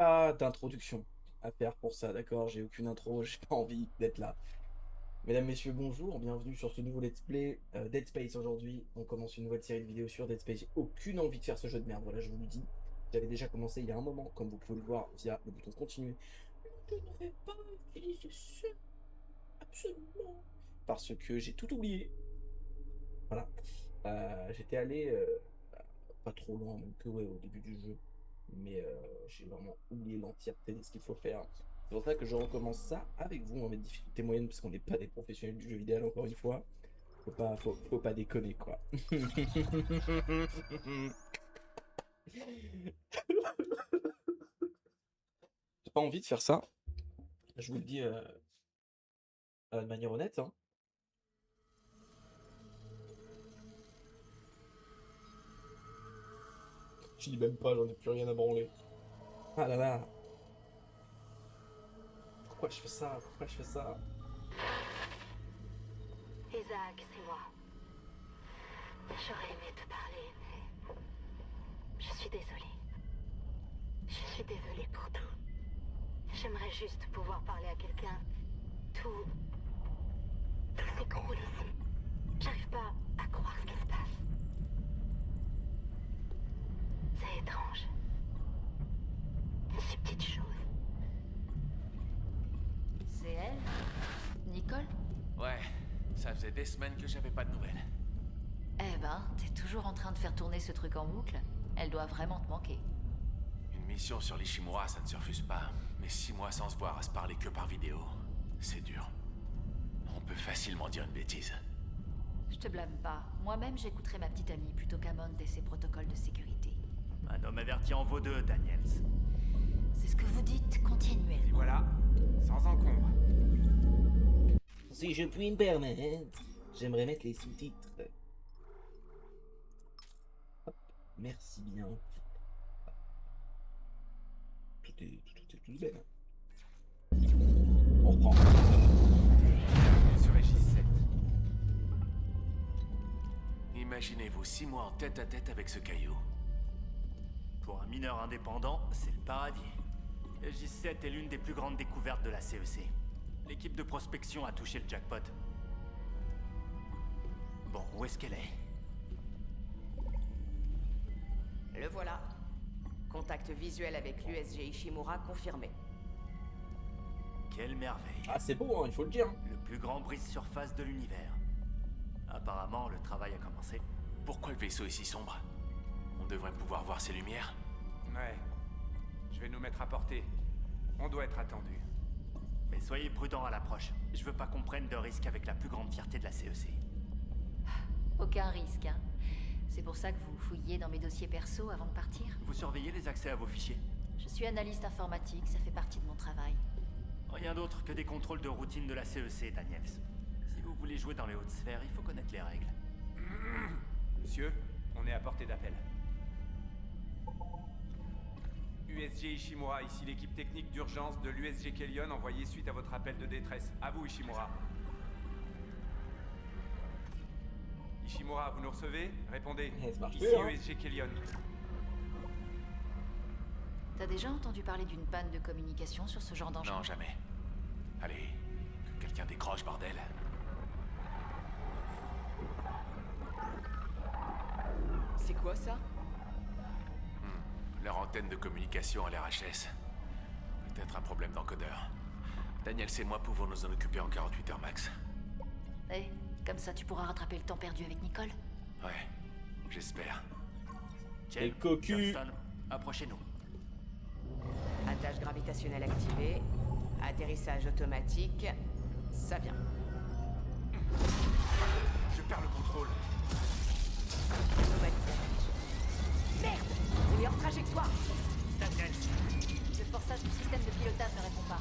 pas d'introduction à faire pour ça, d'accord? J'ai aucune intro, j'ai pas envie d'être là. Mesdames, messieurs, bonjour, bienvenue sur ce nouveau let's play Dead Space. Aujourd'hui, on commence une nouvelle série de vidéos sur Dead Space. J'ai aucune envie de faire ce jeu de merde, voilà, je vous le dis. J'avais déjà commencé il y a un moment, comme vous pouvez le voir via le bouton continuer. Je ne vais pas utiliser ça, absolument. Parce que j'ai tout oublié. Voilà. J'étais allé pas trop loin, même que ouais, au début du jeu. Mais j'ai vraiment oublié l'entièreté de ce qu'il faut faire. C'est pour ça que je recommence ça avec vous en mettre difficulté moyenne, parce qu'on n'est pas des professionnels du jeu vidéo, encore une fois. Faut pas déconner, quoi. J'ai pas envie de faire ça. Je vous le dis de manière honnête, hein. Je dis même pas, j'en ai plus rien à branler. Ah là là. Pourquoi je fais ça? Pourquoi je fais ça? Isaac, c'est moi. J'aurais aimé te parler, mais je suis désolée. Je suis désolée pour tout. J'aimerais juste pouvoir parler à quelqu'un. Tout s'écroule ici. J'arrive pas à croire ce qui se passe. C'est étrange. Ces petites choses. C'est elle? Nicole? Ouais, ça faisait des semaines que j'avais pas de nouvelles. Eh ben, t'es toujours en train de faire tourner ce truc en boucle. Elle doit vraiment te manquer. Une mission sur l'Ishimura, ça ne se refuse pas. Mais 6 mois sans se voir, à se parler que par vidéo, c'est dur. On peut facilement dire une bêtise. Je te blâme pas. Moi-même, j'écouterai ma petite amie plutôt qu'Amond et ses protocoles de sécurité. Un homme averti en vaut deux, Daniels. C'est ce que vous dites continuellement. Et voilà, sans encombre. Si je puis me permettre, j'aimerais mettre les sous-titres. Hop, merci bien. Tout est belle. On reprend. Sur J7. Imaginez-vous 6 mois en tête à tête avec ce caillou. Pour un mineur indépendant, c'est le paradis. Le J7 est l'une des plus grandes découvertes de la CEC. L'équipe de prospection a touché le jackpot. Bon, où est-ce qu'elle est? Le voilà. Contact visuel avec l'USG Ishimura confirmé. Quelle merveille. Ah, c'est beau, hein, il faut le dire. Le plus grand brise-surface de l'univers. Apparemment, le travail a commencé. Pourquoi le vaisseau est si sombre? On devrait pouvoir voir ses lumières. Ouais. Je vais nous mettre à portée. On doit être attendu. Mais soyez prudents à l'approche. Je veux pas qu'on prenne de risques avec la plus grande fierté de la CEC. Aucun risque, hein. C'est pour ça que vous fouillez dans mes dossiers perso avant de partir. Vous surveillez les accès à vos fichiers? Je suis analyste informatique, ça fait partie de mon travail. Rien d'autre que des contrôles de routine de la CEC, Daniels. Si vous voulez jouer dans les hautes sphères, il faut connaître les règles. Monsieur, on est à portée d'appel. USG Ishimura, ici l'équipe technique d'urgence de l'USG Kellion envoyée suite à votre appel de détresse. À vous, Ishimura. Ishimura, vous nous recevez? Répondez. Ça marche Ici plus, hein. USG Kellion. T'as déjà entendu parler d'une panne de communication sur ce genre d'engin? Non, jamais. Allez, que quelqu'un décroche, bordel. C'est quoi ça? Leur antenne de communication à l'RHS. Peut-être un problème d'encodeur. Daniel et moi pouvons nous en occuper en 48 heures max. Eh, comme ça tu pourras rattraper le temps perdu avec Nicole. Ouais, j'espère. Et le cocu. Johnston, approchez-nous. Attache gravitationnelle activée. Atterrissage automatique. Ça vient. Je perds le contrôle. Automatique. Merde! On est hors trajectoire! Daniels, Le forçage du système de pilotage ne répond pas.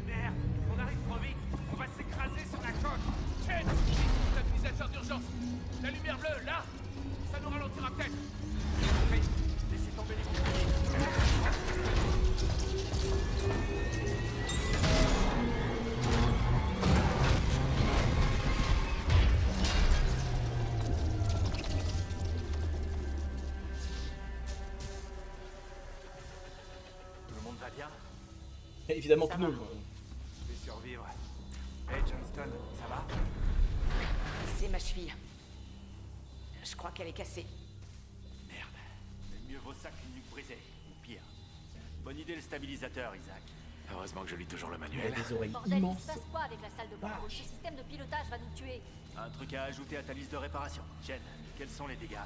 Merde, on arrive trop vite. On va s'écraser sur la coque. Chen, stabilisateur d'urgence. La lumière bleue, là, ça nous ralentira peut-être. Mais laissez tomber les contrôles. Évidemment Ça que va. non. Je vais survivre. Hey Johnston, ça va? C'est ma cheville. Je crois qu'elle est cassée. Merde. Mais mieux vaut ça qu'une nuque brisée. Ou pire. Bonne idée le stabilisateur, Isaac. Heureusement que je lis toujours le Elle a manuel. des oreilles Bordel, il immenses. se passe quoi avec la salle de contrôle? Ce système de pilotage va nous tuer. Un truc à ajouter à ta liste de réparation. Jen, quels sont les dégâts?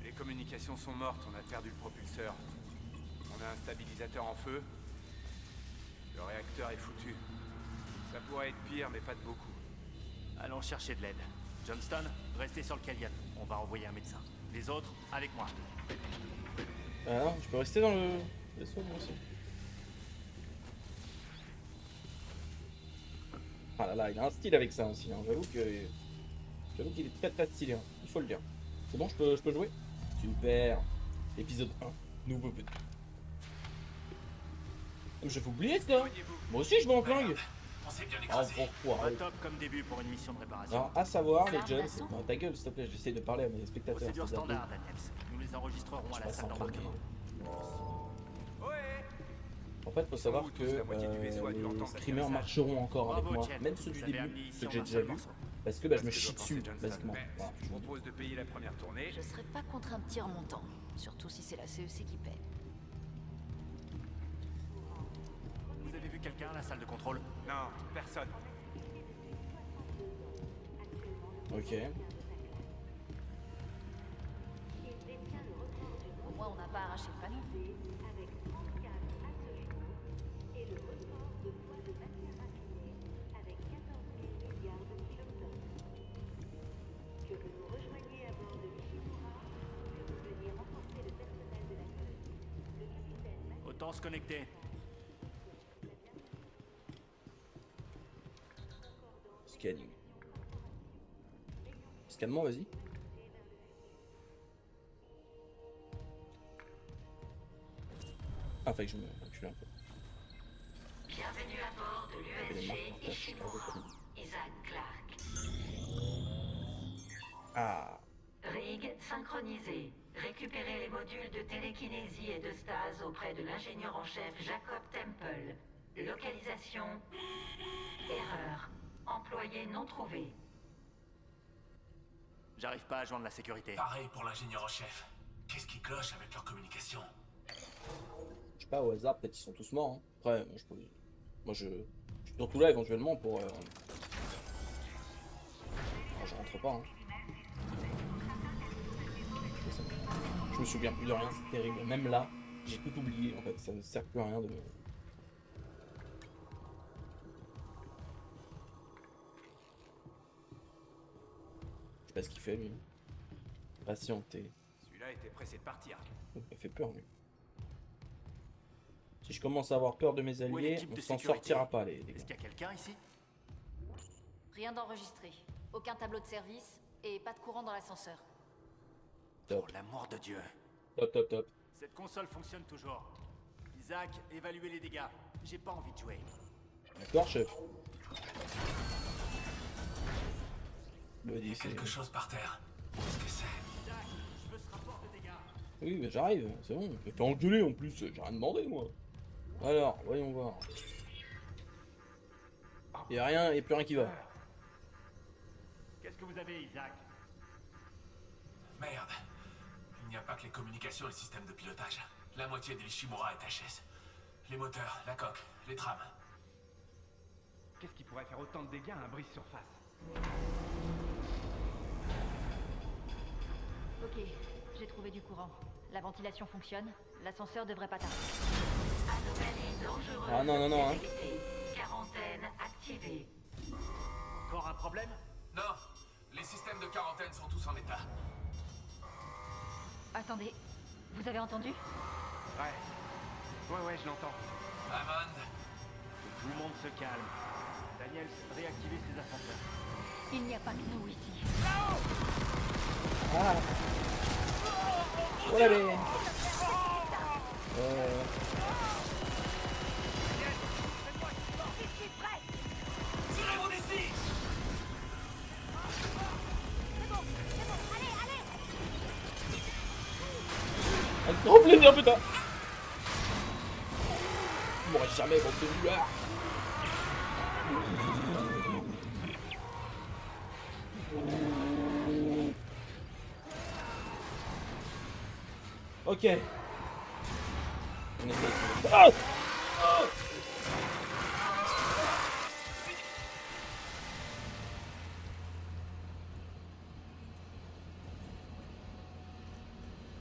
Les communications sont mortes, on a perdu le propulseur. On a un stabilisateur en feu. Le réacteur est foutu. Ça pourrait être pire, mais pas de beaucoup. Allons chercher de l'aide. Johnston, restez sur le Kellion. On va envoyer un médecin. Les autres, avec moi. Ah non, je peux rester dans le vaisseau moi aussi. Ah là là, il a un style avec ça aussi, hein. J'avoue qu'il est très très stylé, hein. Il faut le dire. C'est bon, je peux jouer? Super. Épisode 1, nouveau petit. J'avais oublié ça. Moi aussi je vais en flingue. On s'est bien Ah écrasé. pourquoi? Pas top comme début pour une mission de réparation. Alors, à savoir, les Arme jeunes, d'assaut. non, ta gueule, s'il te plaît, j'essaie de parler à mes spectateurs. Procédure c'est-à-dire standard, Daniels. Nous les enregistrerons à je la passe salle en premier. d'embarquement. Ouais. En fait, faut savoir Où que tous la moitié du vaisseau a dû les entendre cet streamers message. marcheront encore avec Bravo, moi, Chen. même ceux du Vous avez début, amené ici ceux en que j'ai un déjà seul vus, morceau. parce que bah, je me Parce que chie doit penser dessus, Johnston. basiquement. Mais Voilà. je propose de payer la première tournée. Je serais pas contre un petit remontant, surtout si c'est la CEC qui paie. Vous avez vu quelqu'un à la salle de contrôle? Non, personne. Ok. Au moins, on n'a pas arraché le panneau. Autant se connecter. Scanning. Scannement, vas-y. Ah, fait que je me recule un peu. Bienvenue à bord de Les l'USG marques, Ishimura. Isaac Clarke. Ah, Rig synchronisé. Récupérez les modules de télékinésie et de stase auprès de l'ingénieur en chef Jacob Temple. Localisation. Erreur. Employé non trouvé. J'arrive pas à joindre la sécurité. Pareil pour l'ingénieur en chef. Qu'est-ce qui cloche avec leur communication? je sais pas, au hasard, peut-être ils sont tous morts. Hein. Après, moi je suis surtout là éventuellement pour. Moi, je rentre pas. Hein. Je me souviens plus de rien, c'est terrible. Même là, j'ai tout oublié en fait, ça ne sert plus à rien de. Je sais pas ce qu'il fait lui. Patienter. Celui-là était pressé de partir. Il fait peur lui. Si je commence à avoir peur de mes Où est alliés, l'équipe on de s'en sécurité? sortira pas les gars. Est-ce qu'il y a quelqu'un ici? Rien d'enregistré, aucun tableau de service et pas de courant dans l'ascenseur. Pour l'amour de Dieu. Top, top, top. Cette console fonctionne toujours. Isaac, évaluez les dégâts. J'ai pas envie de jouer. D'accord, chef. Bah, Il y a dis, quelque chose par terre. Qu'est-ce que c'est? Isaac, je veux ce rapport de dégâts. Oui, mais j'arrive, c'est bon. Je vais pas engueuler en plus, j'ai rien demandé moi. Alors, voyons voir. Y'a rien, y'a plus rien qui va. Qu'est-ce que vous avez, Isaac? Merde. Il n'y a pas que les communications et le système de pilotage. La moitié des Ishimura est HS. Les moteurs, la coque, les trames. Qu'est-ce qui pourrait faire autant de dégâts à un brise-surface? Ok, j'ai trouvé du courant. La ventilation fonctionne, l'ascenseur devrait pas tarder. Anomalie dangereuse. Ah non, non, non, hein. détectée. Quarantaine activée. Encore un problème? Non, les systèmes de quarantaine sont tous en état. Attendez, vous avez entendu? Ouais, je l'entends. Hammond, Tout le monde se calme. Daniels, réactivez ces ascenseurs. Il n'y a pas que nous ici. Ah. Oh là là. tirez-vous d'ici! Un grand plaisir putain. mourrai jamais, bande de nuards. Ok. On essaie de... Ah! Ah!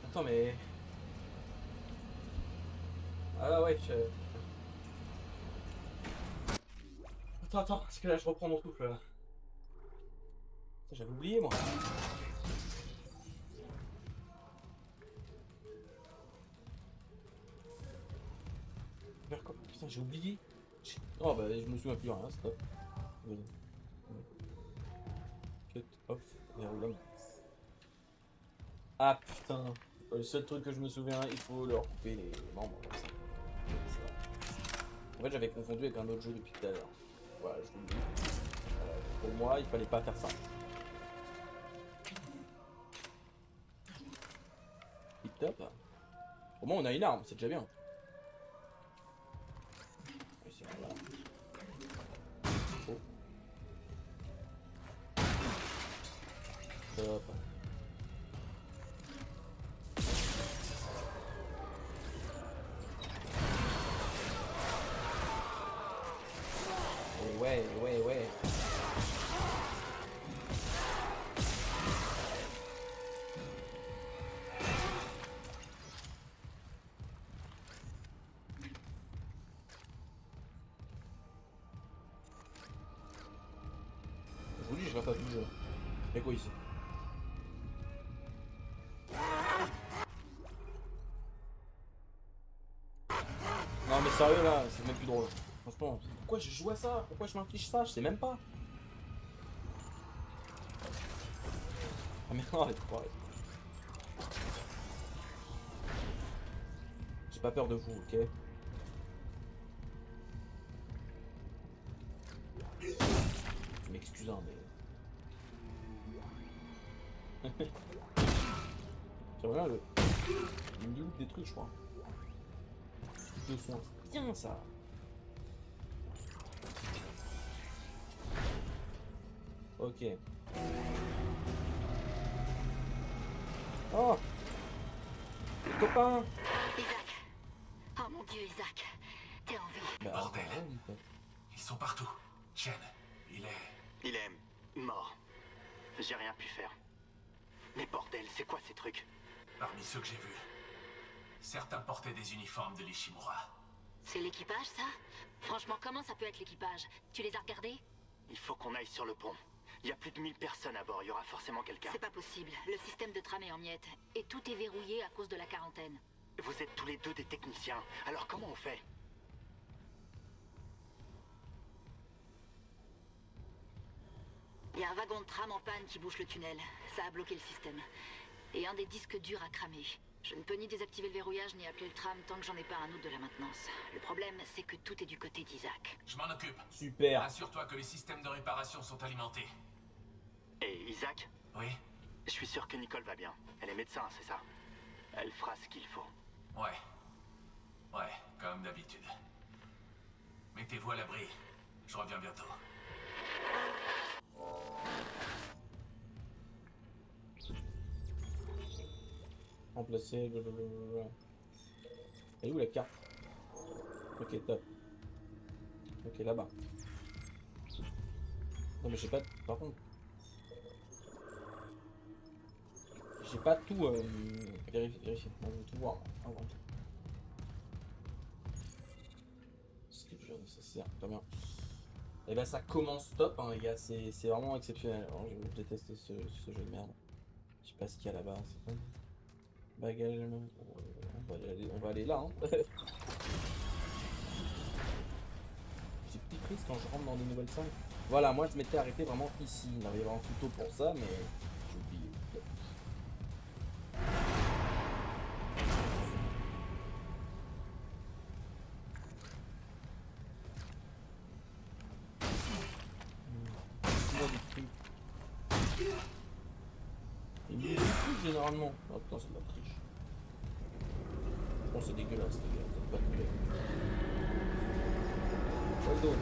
Attends mais... Ah ouais, Attends, parce que là je reprends mon souffle là. J'avais oublié moi. Vers quoi? Putain, j'ai oublié. Oh bah je me souviens plus rien, stop. Cut off airline. Ah putain, le seul truc que je me souviens, il faut leur couper les membres. En fait j'avais confondu avec un autre jeu depuis tout à l'heure. Voilà, je vous le dis. Pour moi, il fallait pas faire ça. Tip top. Au moins on a une arme, c'est déjà bien. Oh. Top. Ouais. Je vous dis, je rate pas tout le jeu. Y'a quoi ici? Non mais sérieux là, c'est même plus drôle. Franchement, pourquoi je joue à ça? Pourquoi je m'inflige ça? Je sais même pas. Ah mais non, elle est trop pareille. J'ai pas peur de vous, ok? Je m'excuse hein, mais... J'aimerais bien le look des trucs, je crois. Le son, tiens ça. Ok. Oh, les copains. Isaac. Oh mon Dieu, Isaac. T'es en vie. Bah, Bordel. ouais, Ils sont partout. Chen, il est mort. J'ai rien pu faire. Mais bordel, c'est quoi ces trucs? parmi ceux que j'ai vus. Certains portaient des uniformes de l'Ishimura. C'est l'équipage, ça? Franchement, comment ça peut être l'équipage? Tu les as regardés? Il faut qu'on aille sur le pont. Il y a plus de 1000 personnes à bord, il y aura forcément quelqu'un. C'est pas possible. Le système de tram est en miettes. Et tout est verrouillé à cause de la quarantaine. Vous êtes tous les deux des techniciens, alors comment on fait? Il y a un wagon de tram en panne qui bouche le tunnel. Ça a bloqué le système. Et un des disques durs a cramé. Je ne peux ni désactiver le verrouillage ni appeler le tram tant que j'en ai pas un autre de la maintenance. Le problème, c'est que tout est du côté d'Isaac. Je m'en occupe. super. Assure-toi que les systèmes de réparation sont alimentés. Et Isaac? Oui? Je suis sûr que Nicole va bien. Elle est médecin, c'est ça? Elle fera ce qu'il faut. Ouais, comme d'habitude. Mettez-vous à l'abri. Je reviens bientôt. Remplacer. Blablabla. Elle est où la carte? Ok, top. Ok, là-bas. Non, mais j'ai pas. Par contre. J'ai pas tout. Vérifier. Non, je veux tout voir avant. Skip jeu nécessaire. Très bien. Et ben ça commence top, hein, les gars. C'est vraiment exceptionnel. Alors, je déteste ce jeu de merde. Je sais pas ce qu'il y a là-bas. C'est pas... Bagage. On va aller là. Hein. J'ai petit prise quand je rentre dans des nouvelles salles. Voilà, moi je m'étais arrêté vraiment ici. Il va y avoir un tuto pour ça, mais j'ai oublié. Il me dit des trucs généralement. Oh putain, c'est de la triche. Je pense que c'est dégueulasse, les gars. Vous êtes pas coulés. zone.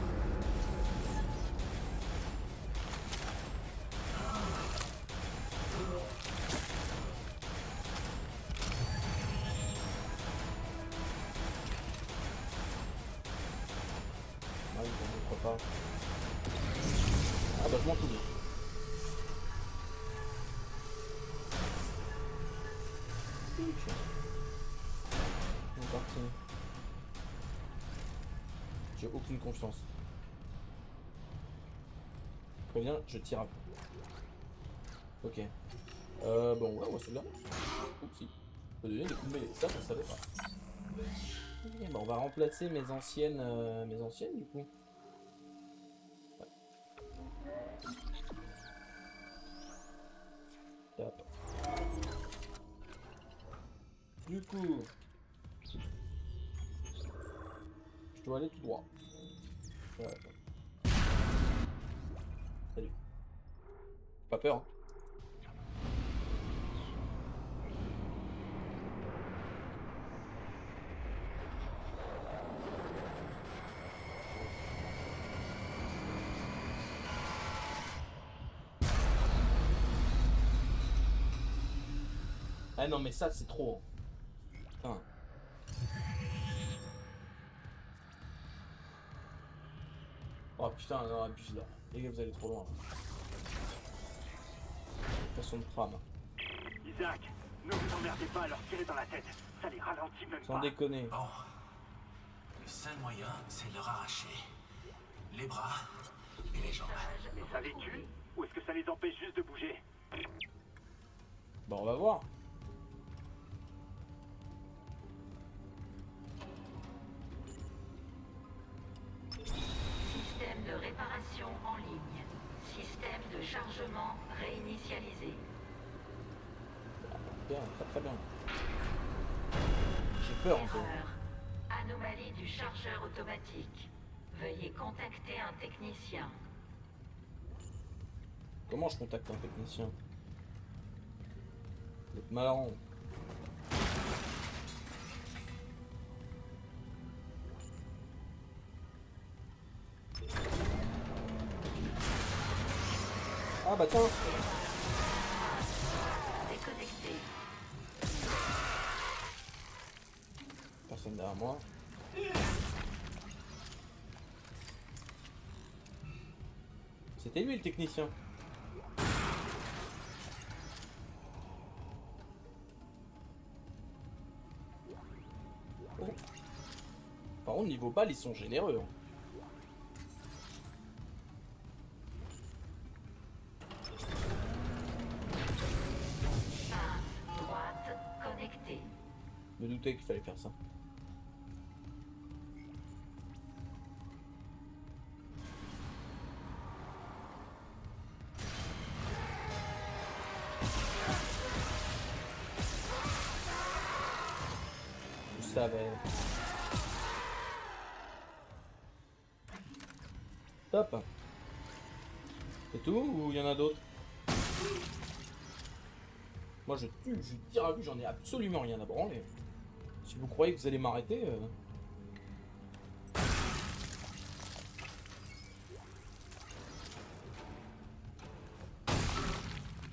Ah oui, on ne croit pas. Ah bah je m'en souviens. C'est parti. J'ai aucune confiance. Préviens, je tire à coup. Ok. Bon, ouais, celle-là. Oups, si. Je peux donner des coups de mêlée. Ça, je savais pas. Ok, bon, on va remplacer mes anciennes du coup. Ouais. Hop. Du coup, je dois aller tout droit. Ouais. Salut. Pas peur, hein. Ah non mais ça c'est trop. Putain. Oh putain, non, abuse là. Les gars, vous allez trop loin. Façon de trame. Isaac, ne vous emmerdez pas à leur tirer dans la tête. Ça les ralentit même Sans pas. déconner. Bon. Le seul moyen, c'est de leur arracher les bras et les jambes. Et ça les tue? Ou est-ce que ça les empêche juste de bouger? Bon, on va voir. Système de réparation en ligne. Système de chargement réinitialisé. Bien, très très bien. J'ai peur un peu. Erreur. Anomalie du chargeur automatique. Veuillez contacter un technicien. Comment je contacte un technicien? Vous êtes marrant. Ah bah tiens. Déconnecté. Personne derrière moi. C'était lui le technicien. Oh. Par contre niveau balle ils sont généreux. Hein. Droite connectée. Je me doutais qu'il fallait faire ça. Je savais. Top. C'est tout ou il y en a d'autres? Moi je tue, je tire à vue, j'en ai absolument rien à branler. Si vous croyez que vous allez m'arrêter...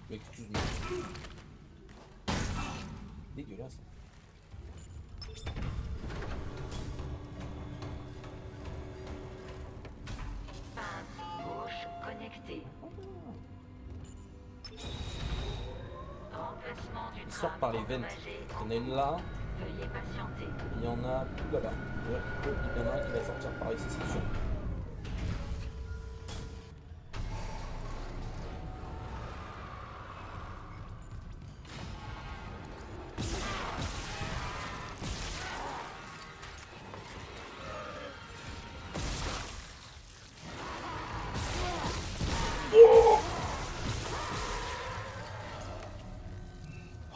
Mais excuse-moi. Dégueulasse. Pince gauche connectée. Remplacement du Il train sort par les ventes. endommagé. Il y en a une là, Veuillez patienter. il y en a tout là-bas. Ouais, il y en a un qui va sortir par ici, c'est sûr.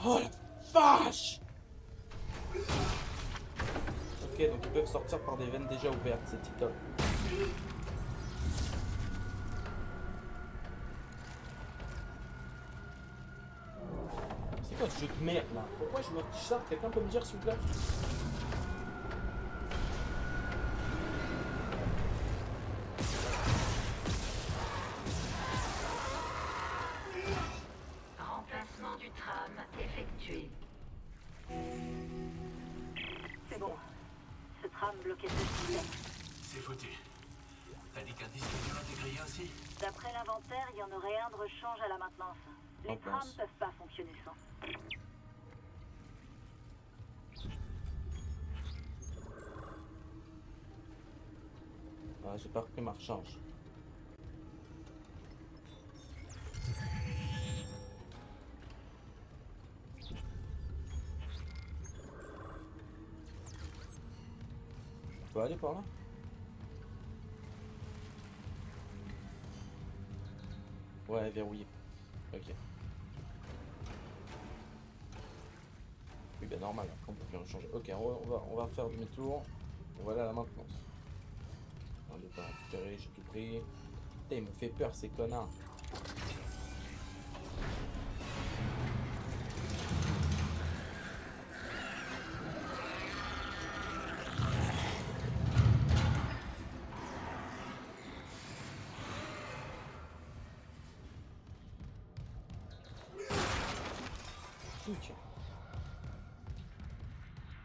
Oh la vache! Ok, donc ils peuvent sortir par des veines déjà ouvertes, c'est TikTok. C'est quoi ce jeu de merde là? Pourquoi je me ça? Quelqu'un peut me dire s'il vous plaît? bloquer ce système. C'est foutu. T'as dit qu'un disque dur était grillé aussi? D'après l'inventaire, il y en aurait un de rechange à la maintenance. Les trames peuvent pas fonctionner sans. Ah, j'ai pas repris ma rechange. On peut aller par là? Ouais, verrouillé. Ok. Oui, bah normal, après on peut plus changer. Ok, on va faire demi-tour. On va aller à la maintenance. On ne pas récupérer, j'ai tout pris. Putain, ils m'ont fait peur ces connards.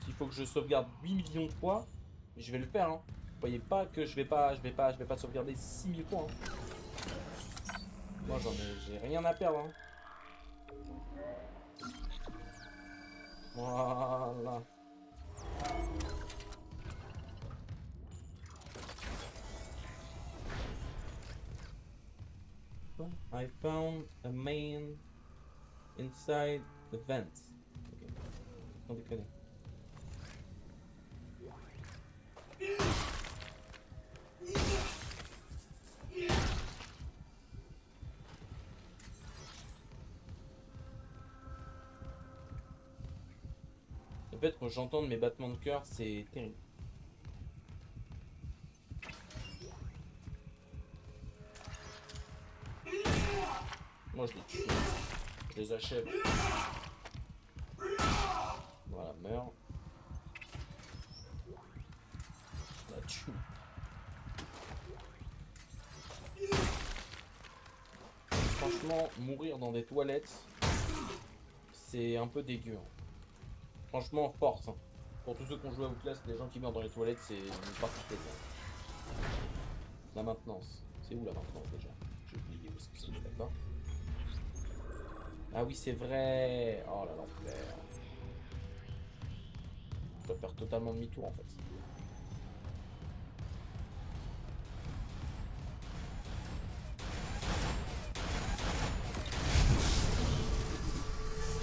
S'il faut que je sauvegarde 8 millions de fois, je vais le faire. Hein. Vous voyez pas que je vais pas sauvegarder 6000 points. Hein. Moi j'ai rien à perdre. Hein. Voilà. I found a man inside the vents. Ok. Sans déconner. Le fait que j'entende mes battements de cœur, c'est terrible. Moi je les tue. Je les achève. Voilà, meurs. La tue. Franchement, mourir dans des toilettes, c'est un peu dégueu. Hein. Franchement, force. Hein. Pour tous ceux qui ont joué à Outlast, les gens qui meurent dans les toilettes, c'est une partie de plaisir. La maintenance. C'est où la maintenance déjà? J'ai oublié où c'est, d'accord. Ah oui, c'est vrai. Oh là l'enfer. Je dois faire totalement demi-tour en fait.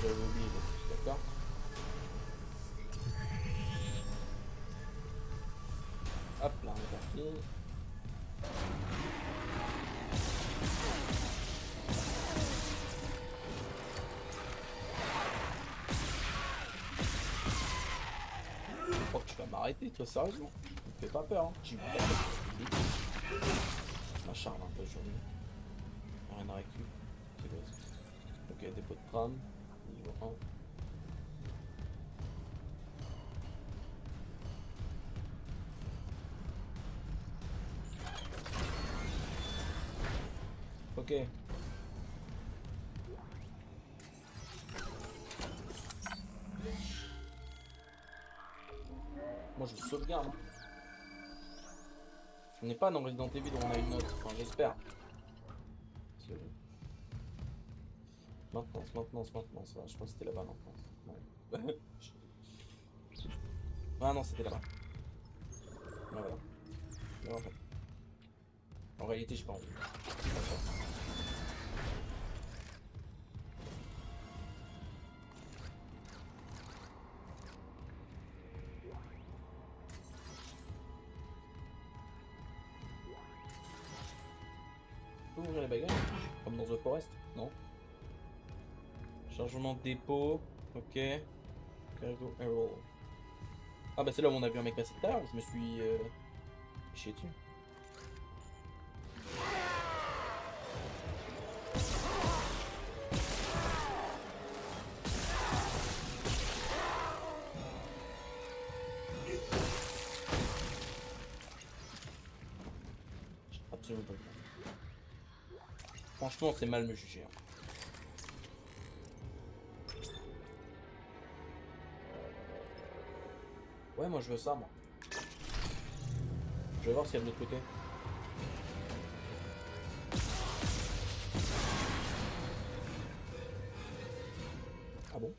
J'avais oublié, d'accord. Hop là, on est parti. Je crois que tu vas m'arrêter, toi, sérieusement. Tu me fais pas peur, hein. Tu je m'acharne un peu sur lui. Rien à récup. C'est quoi ça? Ok, dépôt de tram. Niveau 1. Ok. Moi je sauvegarde. On n'est pas dans Resident Evil où on a une note. Enfin j'espère. Maintenance. Ouais, je pense que c'était là-bas maintenance. Ouais. Ah non c'était là-bas. Ah, voilà. Non, en réalité j'ai pas envie. Ouvrir les bagages comme dans The Forest, non? Chargement de dépôt, ok. Cargo Arrow. Ah bah c'est là où on a vu un mec passer tout à l'heure, je me suis chié dessus. Absolument pas. Franchement, c'est mal me juger. Hein. Ouais, moi je veux ça, moi. Je vais voir s'il y a de l'autre côté. Ah bon?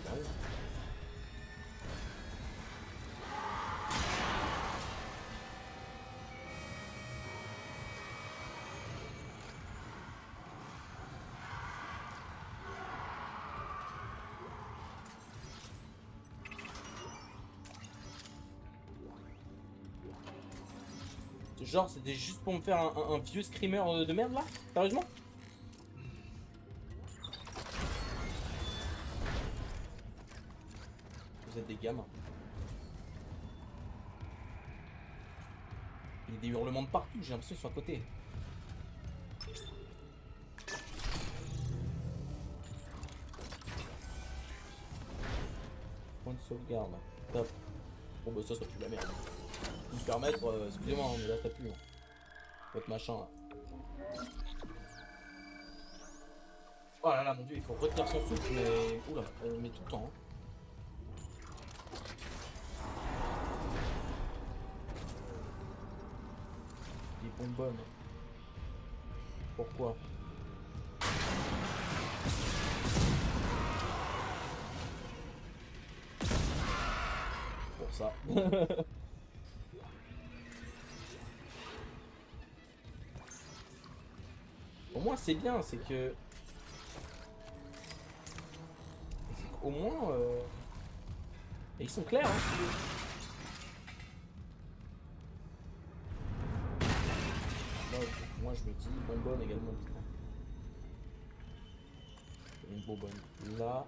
Bah ouais. Genre, c'était juste pour me faire un vieux screamer de merde là? Sérieusement? Vous êtes des gamins. Il y a des hurlements de partout, j'ai l'impression qu'ils sont à côté. Point de sauvegarde. Top. Bon bah ça pue la merde. Vous me permettre, excusez-moi, mais là ça pue. Votre machin là. Oh là là, mon dieu, il faut retenir son souffle, mais. Oula, mais tout le temps. Hein. Des bonbonnes. Pourquoi? Pour ça. Au moins c'est bien, c'est que... Au moins... Et ils sont clairs, hein. Là, moi je me dis bonbonne également. Une bonbonne là.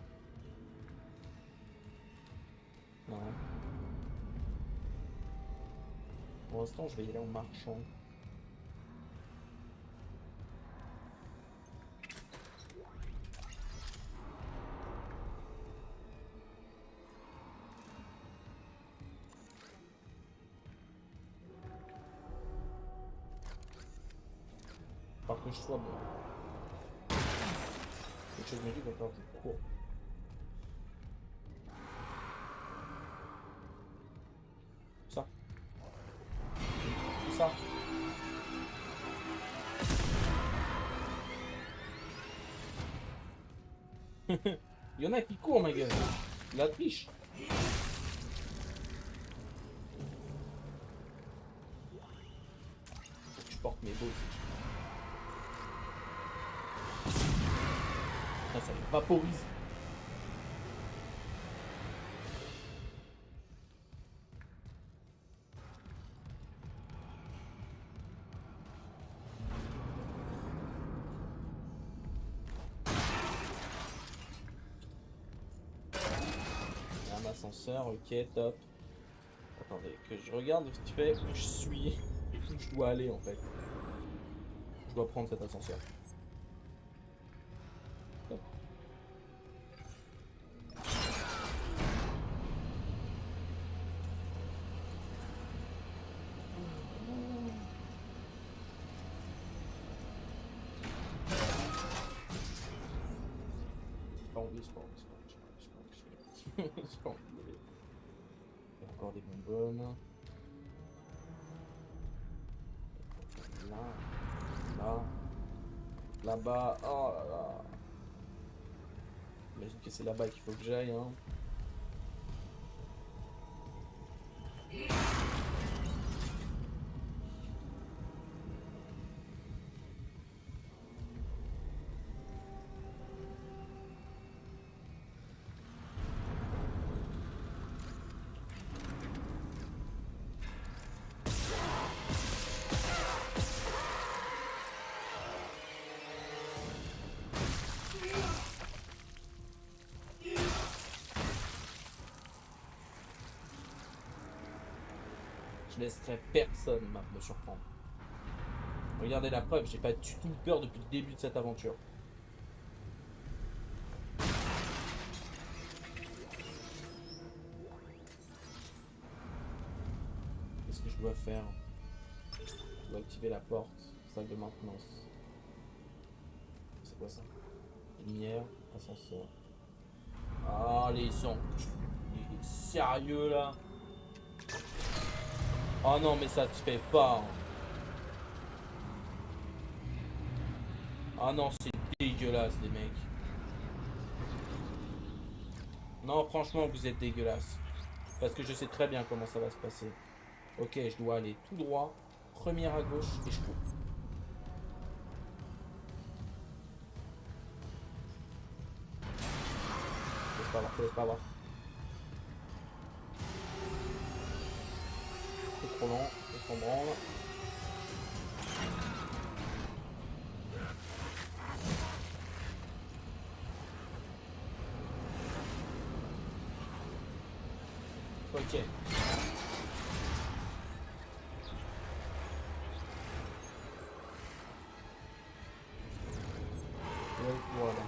Non. Pour l'instant je vais y aller en marchant. Par que je sois bon. Quelque chose me dit qu'il va falloir que je cours. Ça. Ça. Il y en a qui courent, ma gueule. La triche. Je porte mes beaux aussi. Ça les vaporise. Un ascenseur, ok, top. Attendez, que je regarde vite fait où je suis et où je dois aller en fait. Je dois prendre cet ascenseur. Top. Pas envie, c'est pas envie, c'est pas envie, c'est pas envie, c'est pas envie, c'est pas envie. Il y a encore des bonbonnes. Là, là, là-bas, oh là là. J'imagine que c'est là-bas qu'il faut que j'aille, hein. Je laisserai personne me surprendre. Regardez la preuve, j'ai pas du tout peur depuis le début de cette aventure. Qu'est-ce que je dois faire? Je dois activer la porte, salle de maintenance. C'est quoi ça? Lumière, ascenseur. Ah, les gens. Il est sérieux là? Oh non, mais ça se fait pas. Ah non, c'est dégueulasse, les mecs. Non, franchement, vous êtes dégueulasse. Parce que je sais très bien comment ça va se passer. Ok, je dois aller tout droit. Première à gauche et je coupe. Laisse pas voir, laisse pas voir. C'est trop lent, on s'en branle. Ok. Ouais, voilà.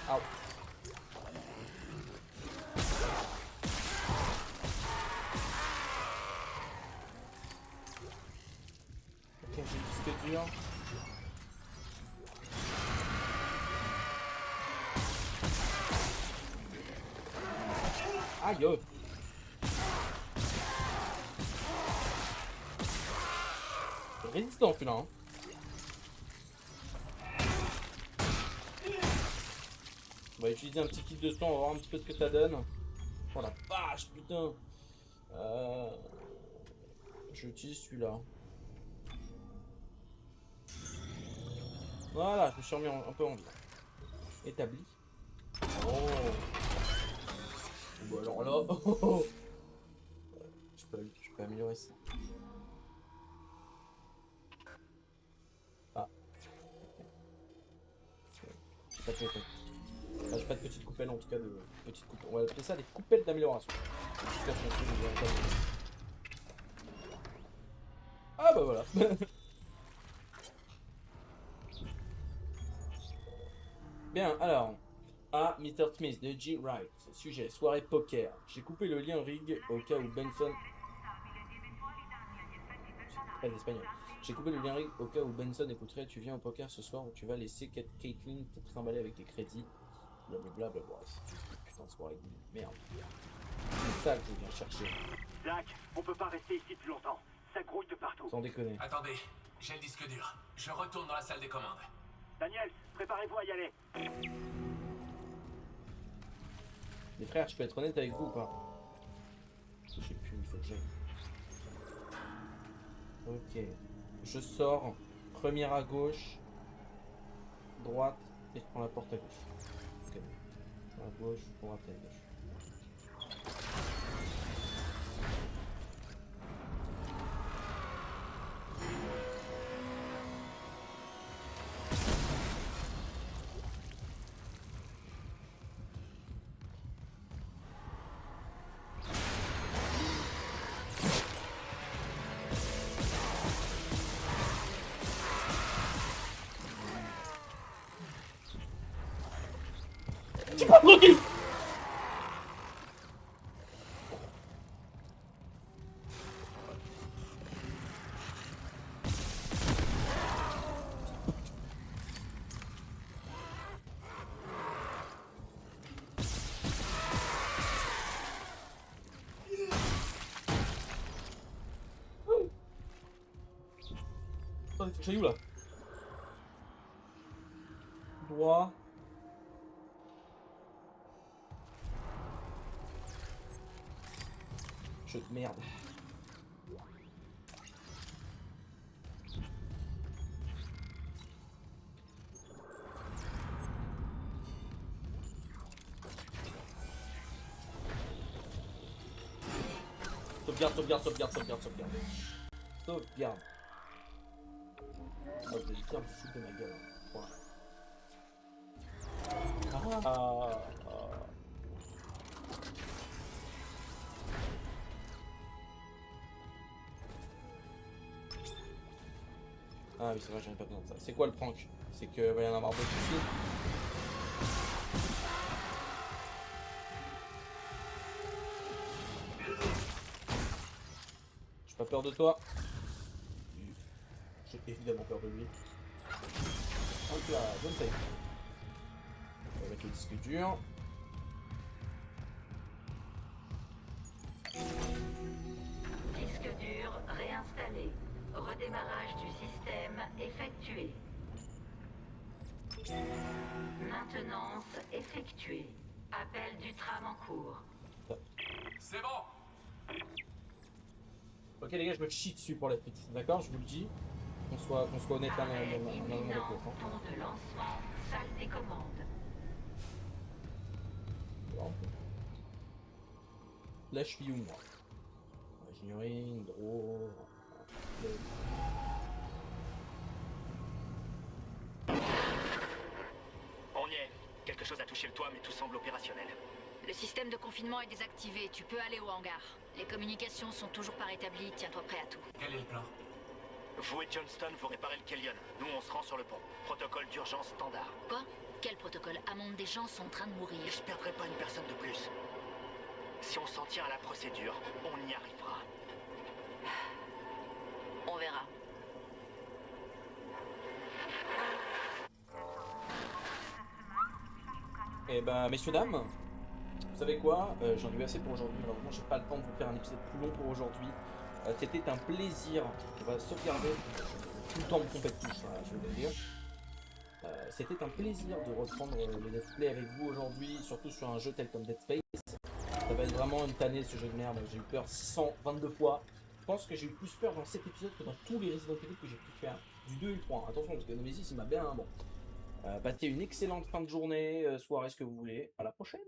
Au. Ok, j'ai le disque dur. Aïe! Résistant celui-là. Hein. On va utiliser un petit kit de sang, on va voir un petit peu ce que ça donne. Oh la vache, putain! J'utilise celui-là. Voilà, je me suis remis un peu en vie. Établi. Oh! Bon alors là... je peux améliorer ça. Ah. J'ai pas de coupelle. Enfin, j'ai pas de petite coupelle en tout cas de petite coupelle. On va appeler ça des coupelles d'amélioration. Ah bah voilà. Bien, alors. À Mr. Smith de G. Wright. Sujet, soirée poker. J'ai coupé le lien rig au cas où Benson... Pas d'espagnol. J'ai coupé le lien rig au cas où Benson écouterait. Tu viens au poker ce soir ou tu vas laisser Caitlin te trimballer avec tes crédits. Blablabla. Putain de soirée de merde. C'est ça que je viens chercher. Zach, on peut pas rester ici plus longtemps. Ça grouille de partout. Sans déconner. Attendez, j'ai le disque dur. Je retourne dans la salle des commandes. Daniel, préparez-vous à y aller. Les frères, je peux être honnête avec vous ou pas? Je sais plus, il faut que j'aille. Ok. Je sors. Première à gauche. Droite. Et je prends la porte à gauche. Ok. À gauche, droite et à gauche. Tranquille. Attendez, faut que j'aille où là? Droit. Merde. Sauvegarde. Sauvegarde. Oh, je vais bien me foutre de ma gueule. Voilà. Ah oui, c'est vrai, j'en ai pas besoin de ça. C'est quoi le prank? C'est que va y en avoir d'autres ici. J'ai pas peur de toi. J'ai évidemment peur de lui. Hop là, bonne taille. On va mettre le disque dur. Disque dur réinstallé. Redémarrage du système effectué. Maintenance effectuée. Appel du tram en cours. C'est bon. Ok les gars, je me chie dessus pour la suite. D'accord, je vous le dis. Qu'on soit honnête l'un Arrêt avec l'autre. imminent. Pont de lancement. Salle des commandes. Bon. Là, je suis où moi? Ingénierie, hydro. On y est. Quelque chose a touché le toit, mais tout semble opérationnel. Le système de confinement est désactivé, tu peux aller au hangar. Les communications sont toujours pas rétablies, tiens-toi prêt à tout. Quel est le plan? Vous et Johnston, vous réparez le Kellion. Nous, on se rend sur le pont. Protocole d'urgence standard. Quoi? Quel protocole? Un monde des gens sont en train de mourir. Je perdrai pas une personne de plus. Si on s'en tient à la procédure, on y arrivera. On verra. Eh ben, messieurs, dames, vous savez quoi? J'en ai eu assez pour aujourd'hui. Malheureusement, j'ai pas le temps de vous faire un épisode plus long pour aujourd'hui. C'était un plaisir. On va sauvegarder tout le temps de compète touche, voilà, je vais le dire. C'était un plaisir de reprendre le let's play avec vous aujourd'hui, surtout sur un jeu tel comme Dead Space. Ça va être vraiment une tannée ce jeu de merde. J'ai eu peur 622 fois. Je pense que j'ai eu plus peur dans cet épisode que dans tous les Resident Evil que j'ai pu faire. Du 2 et le 3. Attention, parce que Nemesis il m'a bien. Bon. Passez une excellente fin de journée, soirée, ce que vous voulez. À la prochaine.